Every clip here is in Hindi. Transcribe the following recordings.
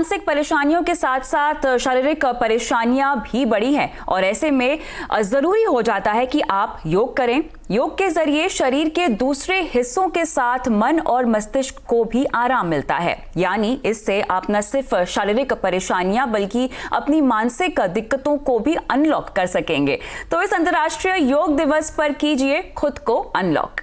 मानसिक परेशानियों के साथ साथ शारीरिक परेशानियां भी बढ़ी हैं और ऐसे में जरूरी हो जाता है कि आप योग करें। योग के जरिए शरीर के दूसरे हिस्सों के साथ मन और मस्तिष्क को भी आराम मिलता है, यानी इससे आप न सिर्फ शारीरिक परेशानियां बल्कि अपनी मानसिक दिक्कतों को भी अनलॉक कर सकेंगे। तो इस अंतर्राष्ट्रीय योग दिवस पर कीजिए खुद को अनलॉक।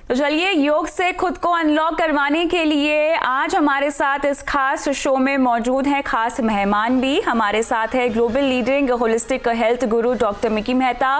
तो चलिए, योग से खुद को अनलॉक करवाने के लिए आज हमारे साथ इस खास शो में मौजूद हैं खास मेहमान भी। हमारे साथ है ग्लोबल लीडिंग होलिस्टिक हेल्थ गुरु डॉक्टर मिकी मेहता,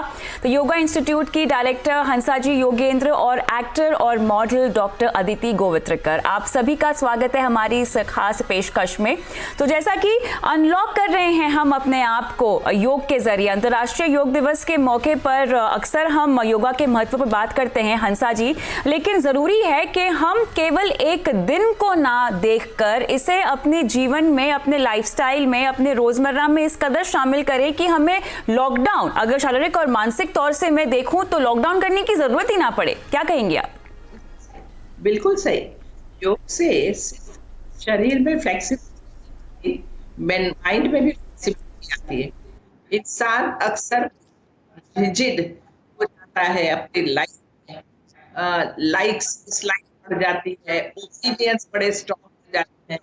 तो योगा इंस्टीट्यूट की डायरेक्टर हंसाजी योगेंद्र और एक्टर और मॉडल डॉक्टर अदिति गोवित्रिकर। आप सभी का स्वागत है हमारी इस खास पेशकश में। तो जैसा कि अनलॉक कर रहे हैं हम अपने आप को योग के जरिए, अंतर्राष्ट्रीय योग दिवस के मौके पर अक्सर हम योगा के महत्व पर बात करते हैं हंसा जी, लेकिन जरूरी है कि हम केवल एक दिन को ना देखकर इसे अपने जीवन में, अपने लाइफस्टाइल में, अपने रोजमर्रा में इस कदर शामिल करें कि हमें लॉकडाउन, अगर शारीरिक और मानसिक तौर से मैं देखूं तो लॉकडाउन करने की जरूरत ही ना पड़े। क्या कहेंगे आप? बिल्कुल सही। योग से शरीर में फ्लेक्सिबिलिटी, माइंड में भी फ्लेक्सिबिलिटी आती है। इंसान अक्सर रिजिड हो जाता है अपनी लाइफ, लाइक्स डिसलाइक बढ़ जाती है, ओपिनियंस बड़े स्ट्रॉन्ग हो जाते हैं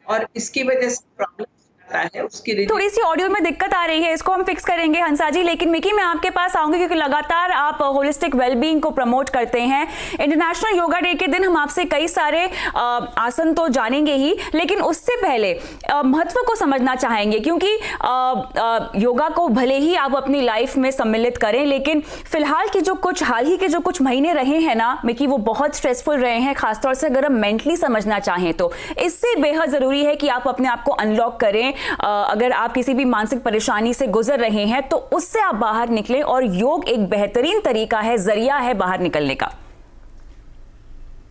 और इसकी वजह से प्रॉब्लम है। उसकी थोड़ी सी ऑडियो में दिक्कत आ रही है, इसको हम फिक्स करेंगे हंसा जी। लेकिन मिकी, मैं आपके पास आऊंगी क्योंकि लगातार आप होलिस्टिक वेलबींग को प्रमोट करते हैं। इंटरनेशनल योगा डे के दिन हम आपसे कई सारे आसन तो जानेंगे ही, लेकिन उससे पहले महत्व को समझना चाहेंगे, क्योंकि योगा को भले ही आप अपनी लाइफ में सम्मिलित करें, लेकिन फिलहाल की हाल ही के जो कुछ महीने रहे हैं ना मिकी, वो बहुत स्ट्रेसफुल रहे हैं। खासतौर से अगर हम मेंटली समझना चाहें तो इससे बेहद जरूरी है कि आप अपने आप को अनलॉक करें। अगर आप किसी भी मानसिक परेशानी से गुजर रहे हैं तो उससे आप बाहर निकलें, और योग एक बेहतरीन तरीका है, जरिया है बाहर निकलने का।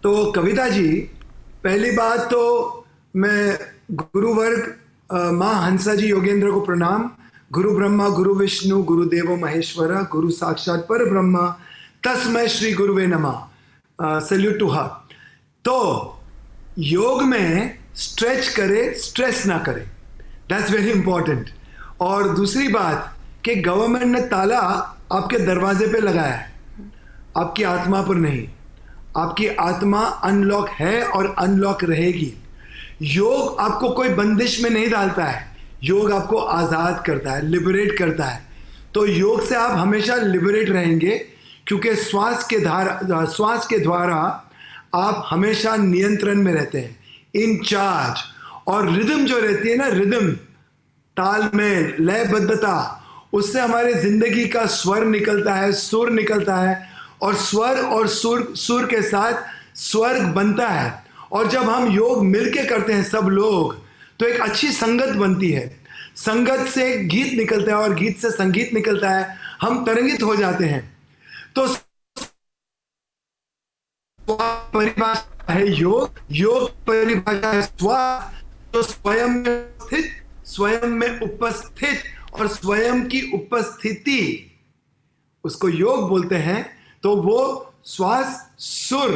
तो कविता जी, पहली बात तो मैं गुरुवर्ग मां हंसा जी योगेंद्र को प्रणाम। गुरु ब्रह्मा गुरु विष्णु गुरुदेवो महेश्वर गुरु साक्षात पर ब्रह्मा तस्मै श्री गुरुवे नमः। Salute to her. तो योग में स्ट्रेच करे, स्ट्रेस ना करे, दैट्स वेरी इंपॉर्टेंट। और दूसरी बात कि गवर्नमेंट ने ताला आपके दरवाजे पे लगाया है, आपकी आत्मा पर नहीं। आपकी आत्मा अनलॉक है और अनलॉक रहेगी। योग आपको कोई बंदिश में नहीं डालता है, योग आपको आज़ाद करता है, लिबरेट करता है। तो योग से आप हमेशा लिबरेट रहेंगे, क्योंकि श्वास के द्वारा आप हमेशा नियंत्रण में रहते हैं, इन चार्ज। और रिदम जो रहती है ना, रिदम, तालमेल, लयबद्धता, उससे हमारे जिंदगी का स्वर निकलता है, सुर निकलता है, और स्वर और सुर के साथ स्वर्ग बनता है। और जब हम योग मिलके करते हैं सब लोग, तो एक अच्छी संगत बनती है। संगत से गीत निकलता है और गीत से संगीत निकलता है, हम तरंगित हो जाते हैं। तो परिभाषा है योग, योग परिभाषा है श्वास, तो स्वयं में उपस्थित और स्वयं की उपस्थिति, उसको योग बोलते हैं। तो वो श्वास, सुर,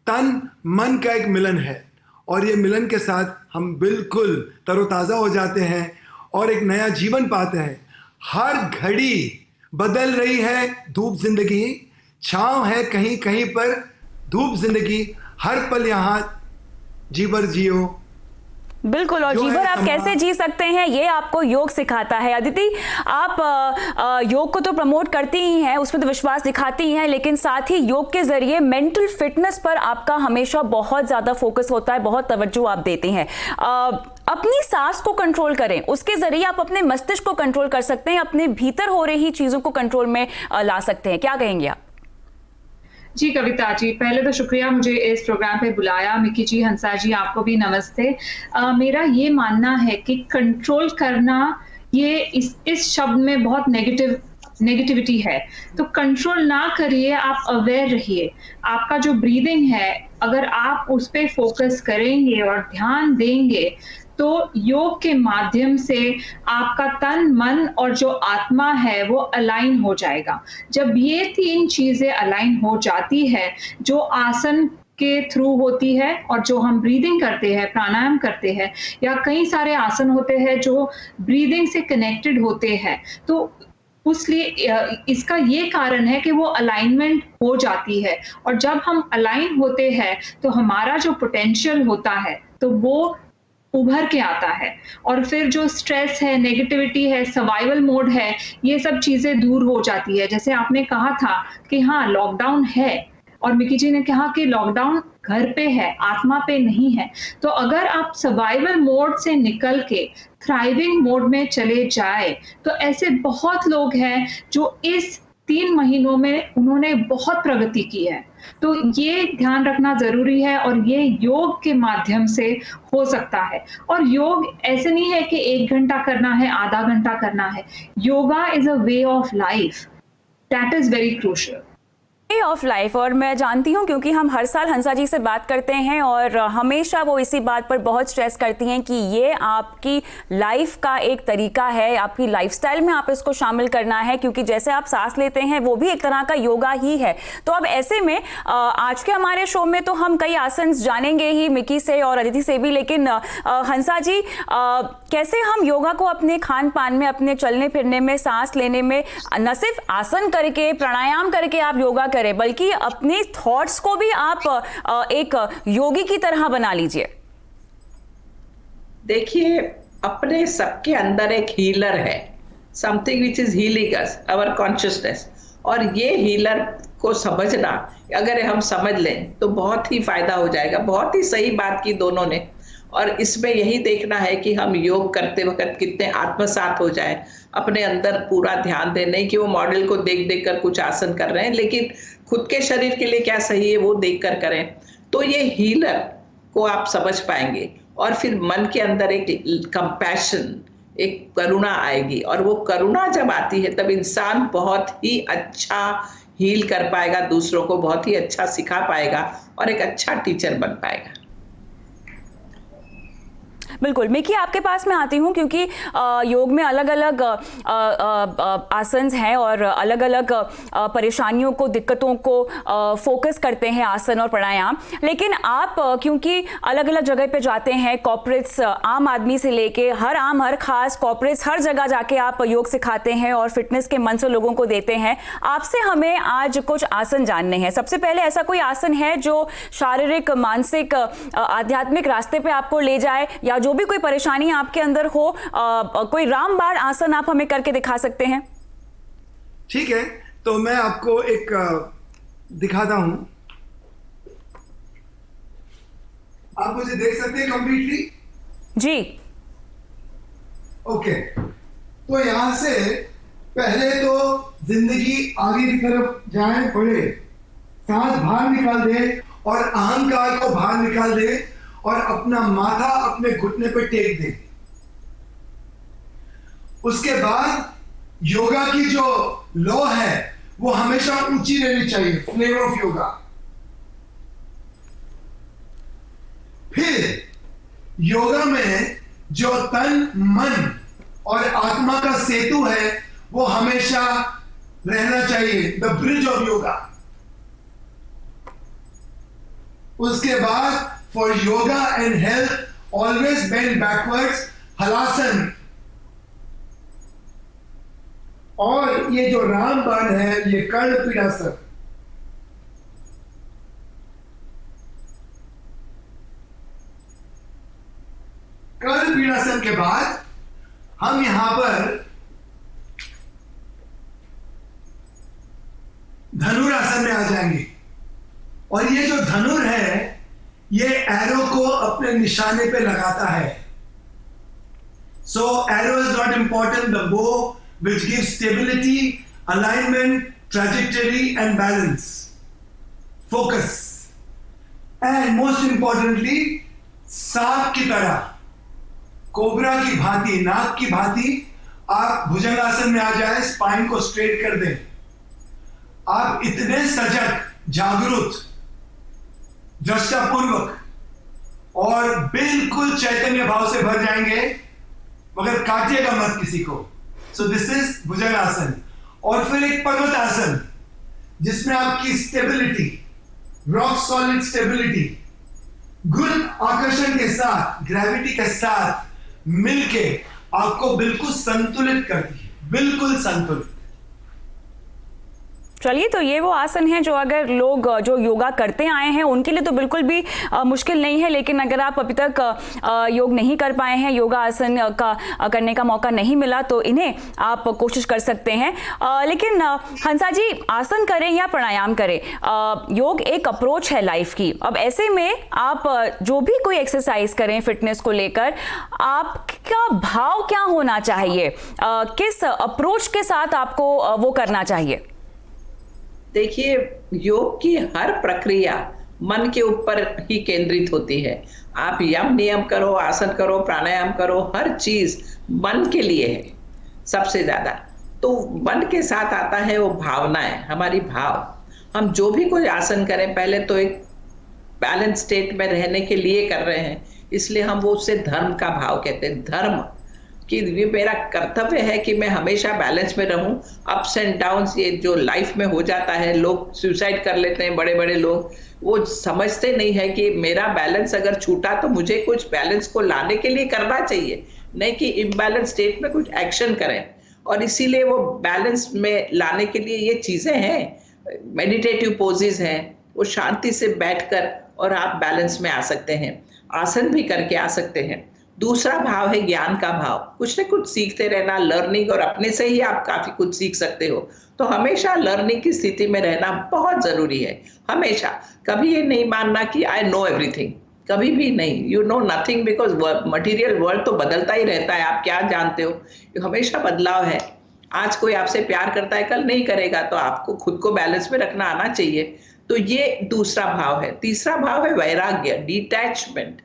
तन, मन का एक मिलन है, और ये मिलन के साथ हम बिल्कुल तरोताजा हो जाते हैं और एक नया जीवन पाते हैं। हर घड़ी बदल रही है धूप जिंदगी, छांव है कहीं कहीं पर धूप जिंदगी, हर पल यहाँ जी भर जियो। बिल्कुल, और जी भर आप कैसे जी सकते हैं ये आपको योग सिखाता है। अदिति, आप योग को तो प्रमोट करती ही हैं, उसमें तो विश्वास दिखाती ही हैं, लेकिन साथ ही योग के जरिए मेंटल फिटनेस पर आपका हमेशा बहुत ज्यादा फोकस होता है, बहुत तवज्जो आप देती हैं। अपनी सांस को कंट्रोल करें, उसके जरिए आप अपने मस्तिष्क को कंट्रोल कर सकते हैं, अपने भीतर हो रही चीजों को कंट्रोल में ला सकते हैं। क्या कहेंगे आप? जी कविता जी, पहले तो शुक्रिया मुझे इस प्रोग्राम पे बुलाया। मिकी जी, हंसा जी, आपको भी नमस्ते। मेरा ये मानना है कि कंट्रोल करना, ये इस शब्द में बहुत नेगेटिव नेगेटिविटी है, तो कंट्रोल ना करिए, आप अवेयर रहिए। आपका जो ब्रीदिंग है, अगर आप उस पे फोकस करेंगे और ध्यान देंगे, तो योग के माध्यम से आपका तन, मन और जो आत्मा है वो अलाइन हो जाएगा। जब ये 3 चीज़ें अलाइन हो जाती है, जो आसन के थ्रू होती है और जो हम ब्रीदिंग करते हैं, प्राणायाम करते हैं, या कई सारे आसन होते हैं जो ब्रीदिंग से कनेक्टेड होते हैं, तो उसलिए इसका ये कारण है कि वो अलाइनमेंट हो जाती है, और जब हम अलाइन होते हैं तो हमारा जो पोटेंशियल होता है तो वो उभर के आता है, और फिर जो स्ट्रेस है, नेगेटिविटी है, सर्वाइवल मोड है, ये सब चीजें दूर हो जाती है। जैसे आपने कहा था कि हाँ लॉकडाउन है, और मिकी जी ने कहा कि लॉकडाउन घर पे है, आत्मा पे नहीं है। तो अगर आप सर्वाइवल मोड से निकल के थ्राइविंग मोड में चले जाए, तो ऐसे बहुत लोग हैं जो इस 3 महीनों में उन्होंने बहुत प्रगति की है। तो ये ध्यान रखना ज़रूरी है, और ये योग के माध्यम से हो सकता है। और योग ऐसे नहीं है कि 1 घंटा करना है, आधा घंटा करना है। Yoga is a way of life, that is very crucial. Way of life. और मैं जानती हूँ क्योंकि हम हर साल हंसा जी से बात करते हैं और हमेशा वो इसी बात पर बहुत स्ट्रेस करती हैं कि ये आपकी लाइफ का एक तरीका है, आपकी लाइफस्टाइल में आप इसको शामिल करना है, क्योंकि जैसे आप सांस लेते हैं वो भी एक तरह का योगा ही है। तो अब ऐसे में आज के हमारे शो में तो हम कई आसन जानेंगे ही मिकी से और अदिति से भी, लेकिन हंसा जी कैसे हम योगा को अपने खान पान में, अपने चलने फिरने में, सांस लेने में, न सिर्फ आसन करके, प्राणायाम करके आप योगा करें, बल्कि अपने थॉट्स को भी आप एक योगी की तरह बना लीजिए। देखिए, अपने सबके अंदर एक हीलर है, something which is healing us, our consciousness, और ये हीलर को समझना अगर हम समझ लें तो बहुत ही फायदा हो जाएगा। बहुत ही सही बात की दोनों ने, और इसमें यही देखना है कि हम योग करते वक्त कितने आत्मसात हो जाए, अपने अंदर पूरा ध्यान दें, नहीं कि वो मॉडल को देख देख कर कुछ आसन कर रहे हैं, लेकिन खुद के शरीर के लिए क्या सही है वो देख कर करें। तो ये हीलर को आप समझ पाएंगे, और फिर मन के अंदर एक कंपैशन, एक करुणा आएगी, और वो करुणा जब आती है तब इंसान बहुत ही अच्छा हील कर पाएगा, दूसरों को बहुत ही अच्छा सिखा पाएगा और एक अच्छा टीचर बन पाएगा। बिल्कुल मिकी, आपके पास मैं आती हूँ क्योंकि योग में अलग अलग आसन हैं और अलग अलग परेशानियों को, दिक्कतों को फोकस करते हैं आसन और प्राणायाम। लेकिन आप क्योंकि अलग अलग जगह पे जाते हैं, कॉर्पोरेट्स, आम आदमी से लेके हर खास कॉर्पोरेट्स, हर जगह जाके आप योग सिखाते हैं और फिटनेस के मंत्र लोगों को देते हैं। आपसे हमें आज कुछ आसन जानने हैं। सबसे पहले ऐसा कोई आसन है जो शारीरिक, मानसिक, आध्यात्मिक रास्ते पे आपको ले जाए, या जो भी कोई परेशानी आपके अंदर हो, कोई रामबाण आसन आप हमें करके दिखा सकते हैं? ठीक है, तो मैं आपको एक दिखाता हूं। आप मुझे देख सकते हैं कंप्लीटली? जी। ओके, तो यहां से पहले तो जिंदगी आगे की तरफ जाए, बढ़े, सांस बाहर निकाल दे और अहंकार को बाहर निकाल दे और अपना माथा अपने घुटने पे टेक दे। उसके बाद योगा की जो लॉ है वो हमेशा ऊंची रहनी चाहिए, फ्लेवर ऑफ योगा। फिर योगा में जो तन, मन और आत्मा का सेतु है वो हमेशा रहना चाहिए, द ब्रिज ऑफ योगा। उसके बाद for yoga and health, always bend backwards, halasana. और ये जो रामबाण है ये कर्ण पीड़ासन। कर्ण पीड़ासन के बाद हम यहां पर धनुरासन में आ जाएंगे, और ये जो धनुर है ये एरो को अपने निशाने पे लगाता है। So arrow is not important, the bow which gives stability, alignment, trajectory and balance, focus, and most importantly सांप की तरह, कोबरा की भांति, नाग की भांति आप भुजंगासन में आ जाए, स्पाइन को स्ट्रेट कर दें। आप इतने सजग, जागरूक, दृष्टापूर्वक और बिल्कुल चैतन्य भाव से भर जाएंगे, मगर काटिएगा मत किसी को। सो दिस इज भुजंगासन। और फिर एक पर्वतासन, जिसमें आपकी स्टेबिलिटी, रॉक सॉलिड स्टेबिलिटी, गुरुत्वाकर्षण के साथ, ग्रेविटी के साथ मिलके आपको बिल्कुल संतुलित करती है, बिल्कुल संतुलित। चलिए, तो ये वो आसन है जो अगर लोग जो योगा करते आए हैं उनके लिए तो बिल्कुल भी मुश्किल नहीं है, लेकिन अगर आप अभी तक योग नहीं कर पाए हैं, योगा आसन का करने का मौका नहीं मिला, तो इन्हें आप कोशिश कर सकते हैं। लेकिन हंसा जी, आसन करें या प्राणायाम करें, योग एक अप्रोच है लाइफ की। अब ऐसे में आप जो भी कोई एक्सरसाइज करें फिटनेस को लेकर, आपका भाव क्या होना चाहिए, किस अप्रोच के साथ आपको वो करना चाहिए? देखिए, योग की हर प्रक्रिया मन के ऊपर ही केंद्रित होती है। आप यम नियम करो, आसन करो, प्राणायाम करो, हर चीज मन के लिए है सबसे ज्यादा। तो मन के साथ आता है वो भावनाएं, हमारी भाव। हम जो भी कोई आसन करें, पहले तो एक बैलेंस स्टेट में रहने के लिए कर रहे हैं, इसलिए हम वो उससे धर्म का भाव कहते हैं। धर्म कि ये मेरा कर्तव्य है कि मैं हमेशा बैलेंस में रहूं। अप्स एंड डाउन्स ये जो लाइफ में हो जाता है, लोग सुसाइड कर लेते हैं, बड़े बड़े लोग, वो समझते नहीं है कि मेरा बैलेंस अगर छूटा तो मुझे कुछ बैलेंस को लाने के लिए करना चाहिए, नहीं कि इम्बैलेंस स्टेट में कुछ एक्शन करें। और इसीलिए वो बैलेंस में लाने के लिए ये चीजें हैं, मेडिटेटिव पोजेज हैं, वो शांति से बैठकर और आप बैलेंस में आ सकते हैं, आसन भी करके आ सकते हैं। दूसरा भाव है ज्ञान का भाव, कुछ न कुछ सीखते रहना, लर्निंग, और अपने से ही आप काफी कुछ सीख सकते हो। तो हमेशा लर्निंग की स्थिति में रहना बहुत जरूरी है। हमेशा कभी ये नहीं मानना कि आई नो एवरीथिंग, कभी भी नहीं। You know nothing, because material world तो बदलता ही रहता है, आप क्या जानते हो, हमेशा बदलाव है। आज कोई आपसे प्यार करता है, कल नहीं करेगा, तो आपको खुद को बैलेंस में रखना आना चाहिए। तो ये दूसरा भाव है। तीसरा भाव है वैराग्य, डिटैचमेंट।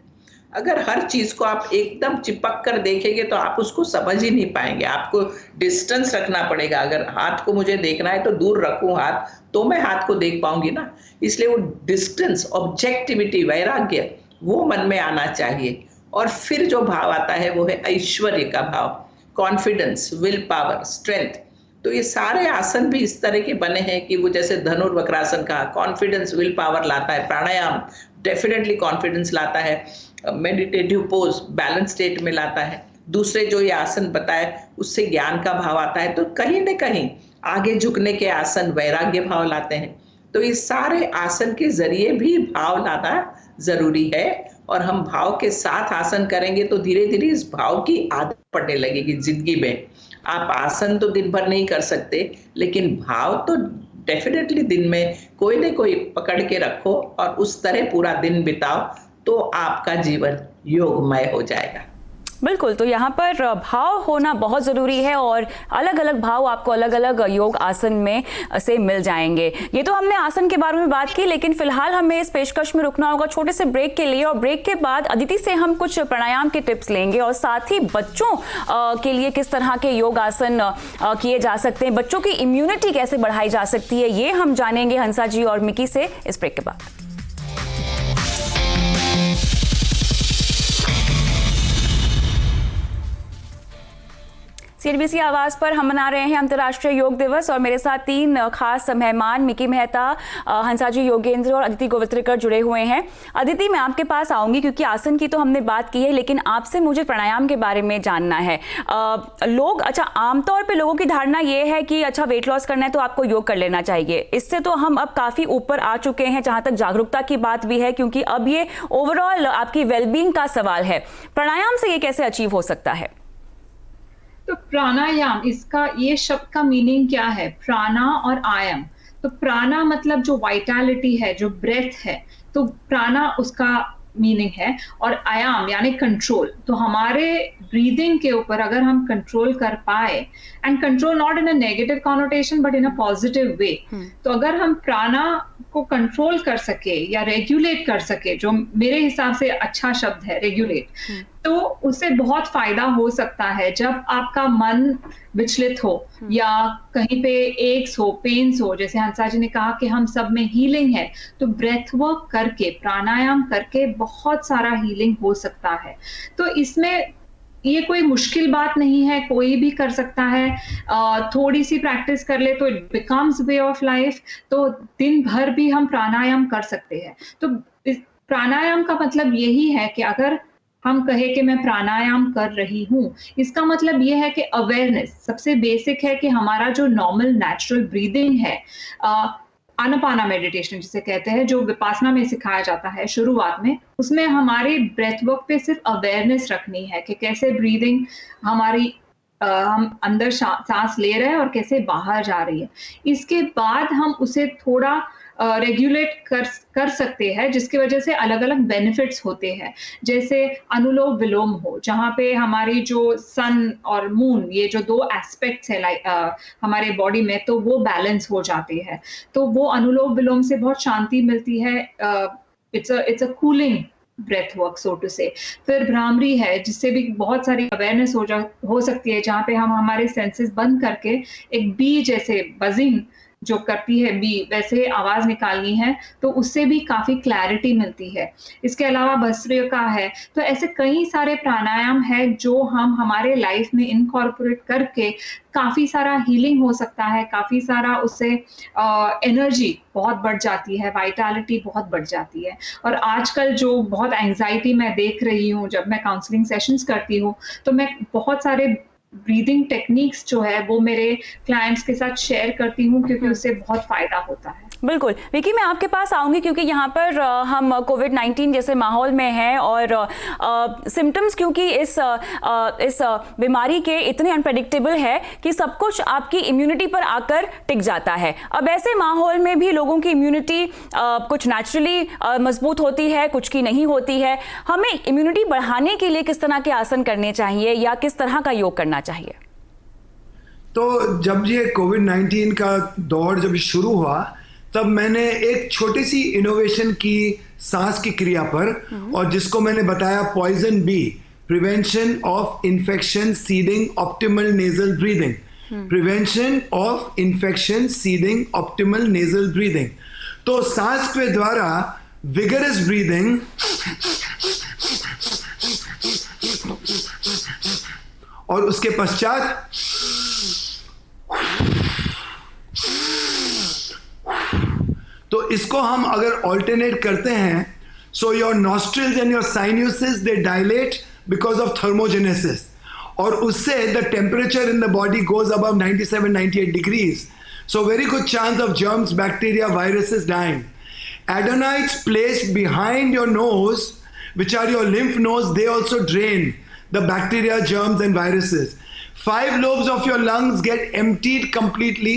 अगर हर चीज को आप एकदम चिपक कर देखेंगे तो आप उसको समझ ही नहीं पाएंगे, आपको डिस्टेंस रखना पड़ेगा। अगर हाथ को मुझे देखना है तो दूर रखूं हाथ, तो मैं हाथ को देख पाऊंगी ना। इसलिए वो डिस्टेंस, ऑब्जेक्टिविटी, वैराग्य, वो मन में आना चाहिए। और फिर जो भाव आता है वो है ऐश्वर्य का भाव, कॉन्फिडेंस, विल पावर, स्ट्रेंथ। तो ये सारे आसन भी इस तरह के बने हैं कि वो जैसे धनुर्वक्रासन का कॉन्फिडेंस, विल पावर लाता है, प्राणायाम डेफिनेटली कॉन्फिडेंस लाता है, मेडिटेटिव पोज बैलेंस स्टेट में लाता है। दूसरे जो ये आसन बताए उससे ज्ञान का भाव आता है, तो कहीं न कहीं आगे झुकने के आसन वैराग्य भाव लाते हैं। तो इस सारे आसन के जरिए भी भाव लाना जरूरी है, और हम भाव के साथ आसन करेंगे तो धीरे धीरे इस भाव की आदत पड़ने लगेगी जिंदगी में। आप आसन तो दिन भर नहीं कर सकते, लेकिन भाव तो डेफिनेटली दिन में कोई न कोई पकड़ के रखो और उस तरह पूरा दिन बिताओ, तो आपका जीवन योगमय हो जाएगा। बिल्कुल, तो यहाँ पर भाव होना बहुत ज़रूरी है, और अलग अलग भाव आपको अलग अलग योग आसन में से मिल जाएंगे। ये तो हमने आसन के बारे में बात की, लेकिन फिलहाल हमें इस पेशकश में रुकना होगा छोटे से ब्रेक के लिए, और ब्रेक के बाद अदिति से हम कुछ प्राणायाम के टिप्स लेंगे, और साथ ही बच्चों के लिए किस तरह के योग आसन किए जा सकते हैं, बच्चों की इम्यूनिटी कैसे बढ़ाई जा सकती है, ये हम जानेंगे हंसा जी और मिकी से इस ब्रेक के बाद। CNBC आवाज पर हम मना रहे हैं अंतर्राष्ट्रीय योग दिवस, और मेरे साथ तीन खास मेहमान मिकी मेहता, हंसाजी योगेंद्र और अदिति गोवित्रिकर जुड़े हुए हैं। अदिति, मैं आपके पास आऊंगी क्योंकि आसन की तो हमने बात की है, लेकिन आपसे मुझे प्राणायाम के बारे में जानना है। आमतौर पे लोगों की धारणा ये है कि अच्छा वेट लॉस करना है तो आपको योग कर लेना चाहिए। इससे तो हम अब काफी ऊपर आ चुके हैं, जहां तक जागरूकता की बात भी है, क्योंकि अब ये ओवरऑल आपकी वेलबींग का सवाल है। प्राणायाम से ये कैसे अचीव हो सकता है? तो प्राणायाम, इसका ये शब्द का मीनिंग क्या है? प्राणा और आयम। तो प्राणा मतलब जो वाइटैलिटी है, जो ब्रेथ है, तो प्राणा उसका मीनिंग है, और आयाम यानी कंट्रोल। तो हमारे ब्रीदिंग के ऊपर अगर हम कंट्रोल कर पाए, and control not in a negative connotation but in a positive way, तो अगर हम प्राणा को कंट्रोल कर सके या रेगुलेट कर सके, जो मेरे हिसाब से अच्छा शब्द है रेगुलेट, तो उससे बहुत फायदा हो सकता है। जब आपका मन विचलित हो या कहीं पे एक्स हो, पेन्स हो, जैसे हंसा जी ने कहा कि हम सब में हीलिंग है, तो ब्रेथ वर्क करके, प्राणायाम करके बहुत सारा हीलिंग हो सकता है। तो इसमें ये कोई मुश्किल बात नहीं है, कोई भी कर सकता है। थोड़ी सी प्रैक्टिस कर ले तो it becomes way of life. तो दिन भर भी हम प्राणायाम कर सकते हैं। तो प्राणायाम का मतलब यही है कि अगर हम कहें कि मैं प्राणायाम कर रही हूँ, इसका मतलब ये है कि अवेयरनेस सबसे बेसिक है कि हमारा जो नॉर्मल नेचुरल ब्रीदिंग है, आनापाना मेडिटेशन जिसे कहते हैं, जो विपासना में सिखाया जाता है शुरुआत में, उसमें हमारे ब्रेथ वर्क पे सिर्फ अवेयरनेस रखनी है कि कैसे ब्रीदिंग हमारी हम अंदर सांस ले रहे हैं और कैसे बाहर जा रही है। इसके बाद हम उसे थोड़ा रेगुलेट कर सकते हैं, जिसकी वजह से अलग अलग बेनिफिट्स होते हैं। जैसे अनुलोम विलोम हो, जहाँ पे हमारी जो सन और मून, ये जो दो एस्पेक्ट्स है हमारे बॉडी में, तो वो बैलेंस हो जाते हैं। तो वो अनुलोम विलोम से बहुत शांति मिलती है। It's a cooling breath work so to say. फिर भ्रामरी है, जिससे भी बहुत सारी अवेयरनेस हो सकती है, जहाँ पे हम हमारे सेंसेस बंद करके एक बी जैसे बजिंग जो करती है बी, वैसे आवाज निकालनी है, तो उससे भी काफी क्लैरिटी मिलती है। इसके अलावा भस्त्रिका है। तो ऐसे कई सारे प्राणायाम है जो हम हमारे लाइफ में इनकॉर्पोरेट करके काफी सारा हीलिंग हो सकता है, काफी सारा उससे एनर्जी बहुत बढ़ जाती है, वाइटैलिटी बहुत बढ़ जाती है। और आजकल जो बहुत एंजाइटी मैं देख रही हूँ, जब मैं काउंसलिंग सेशंस करती हूँ, तो मैं बहुत सारे ब्रीदिंग टेक्निक्स जो है वो मेरे क्लाइंट्स के साथ शेयर करती हूँ, क्योंकि उससे बहुत फायदा होता है। बिल्कुल विकी, मैं आपके पास आऊंगी क्योंकि यहाँ पर हम कोविड-19 जैसे माहौल में हैं और सिम्टम्स क्योंकि इस बीमारी के इतने अनप्रेडिक्टेबल है कि सब कुछ आपकी इम्यूनिटी पर आकर टिक जाता है। अब ऐसे माहौल में भी लोगों की इम्यूनिटी कुछ नेचुरली मजबूत होती है, कुछ की नहीं होती है। हमें इम्यूनिटी बढ़ाने के लिए किस तरह के आसन करने चाहिए या किस तरह का योग करना चाहिए? तो जब ये कोविड-19 का दौर जब शुरू हुआ, तब मैंने एक छोटी सी इनोवेशन की सांस की क्रिया पर, और जिसको मैंने बताया poison be, prevention of infection seeding optimal nasal breathing, prevention of infection seeding optimal nasal breathing. तो सांस के द्वारा विगरस ब्रीदिंग और उसके पश्चात तो इसको हम अगर ऑल्टरनेट करते हैं, so your nostrils and your sinuses they dilate because of thermogenesis, और उससे the temperature in the body goes above 97-98 degrees, so very good chance of germs, bacteria, viruses dying. Adenoids placed behind your nose, which are your lymph nodes, they also drain the bacteria, germs and viruses. 5 lobes of your lungs get emptied completely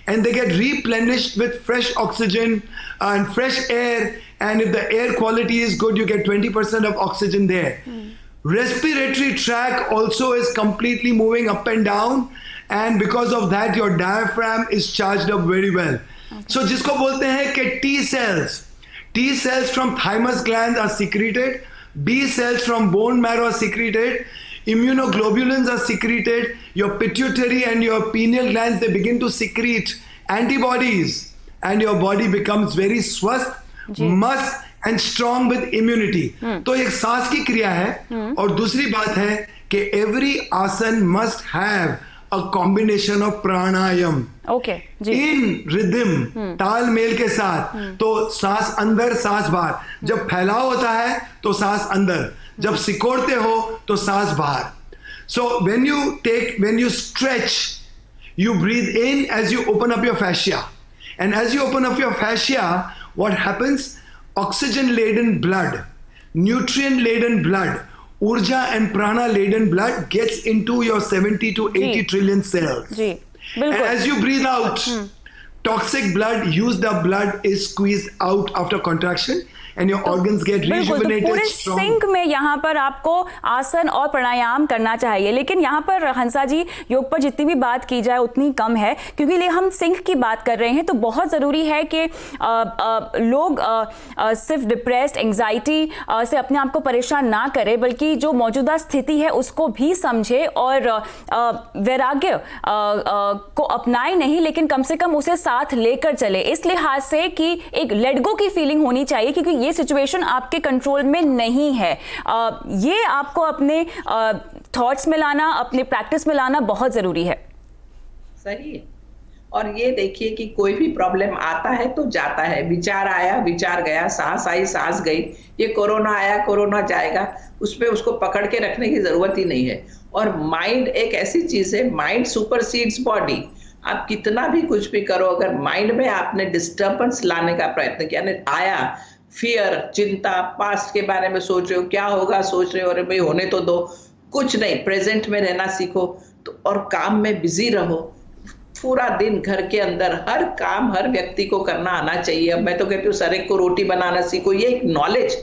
and they get replenished with fresh oxygen and fresh air, and if the air quality is good, you get 20% of oxygen there. Respiratory tract also is completely moving up and down, and because of that your diaphragm is charged up very well. So जिसको बोलते हैं कि T cells from thymus glands are secreted, B cells from bone marrow are secreted, immunoglobulins are secreted, your pituitary and your pineal glands, they begin to secrete antibodies, and your body becomes very swasth, must and strong with immunity. तो एक सांस की क्रिया है। और दूसरी बात है कि every आसन must have a combination of pranayam. Okay, जी। इन रिदम, ताल मेल के साथ। तो सांस अंदर, सांस बाहर। जब फैलाव होता है तो सांस अंदर, जब सिकोड़ते हो तो सांस बाहर। So when you stretch, you breathe in as you open up your fascia, and as you open up your fascia, what happens? Oxygen laden blood, nutrient laden blood, urja and prana laden blood gets into your 70 to 80 trillion cells. जी, बिल्कुल। As you breathe out, toxic blood, used up blood is squeezed out after contraction, and your organs get बिल्कुल, तो rejuvenated, पूरे strong. सिंक में यहाँ पर आपको आसन और प्राणायाम करना चाहिए। लेकिन यहाँ पर हंसा जी, योग पर जितनी भी बात की जाए उतनी कम है, क्योंकि हम सिंक की बात कर रहे हैं। तो बहुत ज़रूरी है कि लोग सिर्फ डिप्रेस्ड, एंग्जाइटी से अपने आप को परेशान ना करें, बल्कि जो मौजूदा स्थिति है उसको भी समझे और वैराग्य को अपनाए नहीं, लेकिन कम से कम उसे साथ लेकर चले, इस लिहाज से कि एक लेट गो की फीलिंग होनी चाहिए, क्योंकि ये सिचुएशन आपके कंट्रोल में नहीं है। ये आपको अपने थॉट्स में लाना, अपने प्रैक्टिस में लाना बहुत जरूरी है। सही है। और ये देखिए कि कोई भी प्रॉब्लम आता है तो जाता है, विचार आया विचार गया, सांस आई सांस गई, ये कोरोना आया कोरोना जाएगा, उसमें उसको पकड़ के रखने की जरूरत ही नहीं है। और माइंड एक ऐसी चीज है, माइंड सुपरसीड्स बॉडी। आप कितना भी कुछ भी करो, अगर माइंड में आपने डिस्टर्बेंस लाने का प्रयत्न किया, आया फियर, चिंता, पास्ट के बारे में सोच रहे हो, क्या होगा सोच रहे हो, अरे भाई होने तो दो, कुछ नहीं, प्रेजेंट में रहना सीखो। तो और काम में बिजी रहो, पूरा दिन घर के अंदर हर काम हर व्यक्ति को करना आना चाहिए। अब मैं तो कहती हूँ सर एक को रोटी बनाना सीखो, ये एक knowledge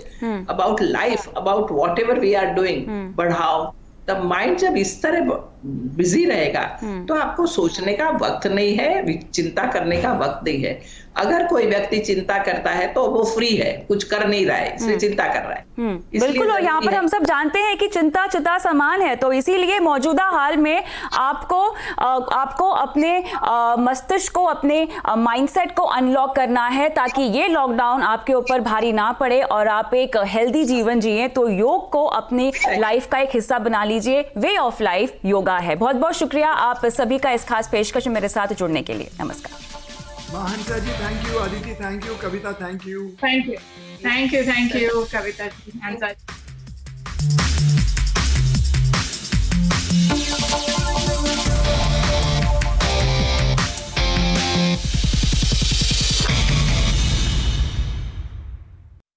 about life, about whatever we are doing बढ़ाओ। तब माइंड जब इस तरह बिजी रहेगा तो आपको सोचने का वक्त नहीं है, चिंता करने का वक्त नहीं है। अगर कोई व्यक्ति चिंता करता है तो वो फ्री है, कुछ कर नहीं रहा है, इसलिए चिंता कर रहा है। बिल्कुल, और यहाँ पर हम सब जानते हैं कि चिंता चिता समान है, तो इसीलिए मौजूदा हाल में आपको अपने मस्तिष्क को, अपने माइंडसेट को अनलॉक करना है, ताकि ये लॉकडाउन आपके ऊपर भारी ना पड़े और आप एक हेल्दी जीवन जिए। तो योग को अपनी लाइफ का एक हिस्सा बना लीजिए, वे ऑफ लाइफ योगा है। बहुत बहुत शुक्रिया आप सभी का इस खास पेशकश में मेरे साथ जुड़ने के लिए। नमस्कार। Hansa ji thank you, Aditi thank you, Kavita thank you. Thank you Kavita ji, Hansa ji.